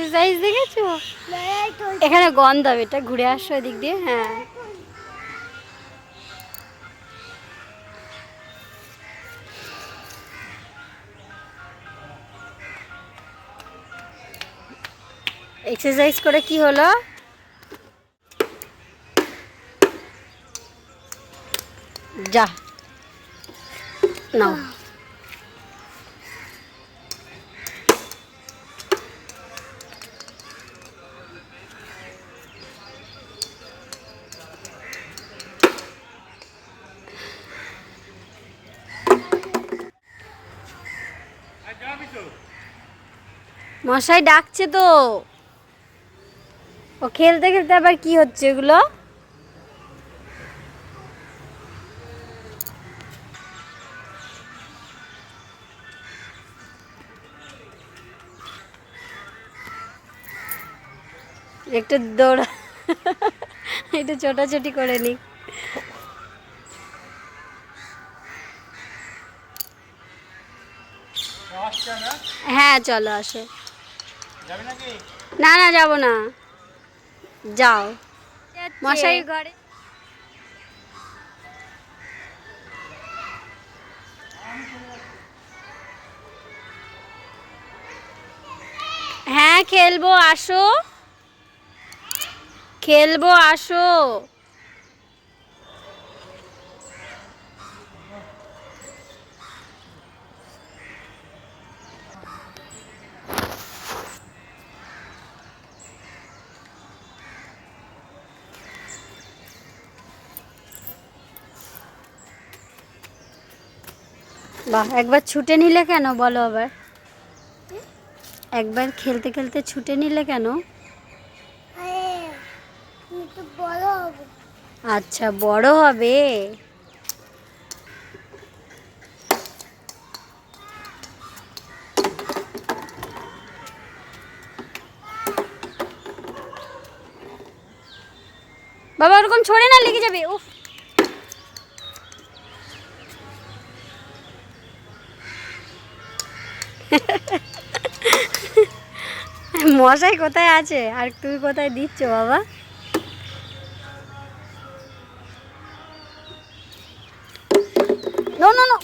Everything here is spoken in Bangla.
এক্সারসাইজ দেখেছো? এখানে গন্ধ হবে, এটা ঘুরে আসো এদিক দিয়ে। হ্যাঁ, এক্সারসাইজ করে কি হলো? যা নাও। মশাই ডাকছে তো। ও খেলতে খেলতে আবার কি হচ্ছে এগুলো? একটু দৌড়া, একটু ছোটাছুটি করে নি। হ্যাঁ চলো আসো। না না যাবো না, যাও। মশাই ঘরে। হ্যাঁ খেলবো, আসো খেলবো, আসো। বাহ, একবার ছুটে নিলে কেন বলো আবার? একবার খেলতে খেলতে ছুটে নিলে কেন? আচ্ছা বড় হবে। বাবা ওরকম ছড়ে না, লেগে যাবে। উফ, মশাই কোথায় আছে আর তুমি কোথায় দিচ্ছ বাবা? No no no.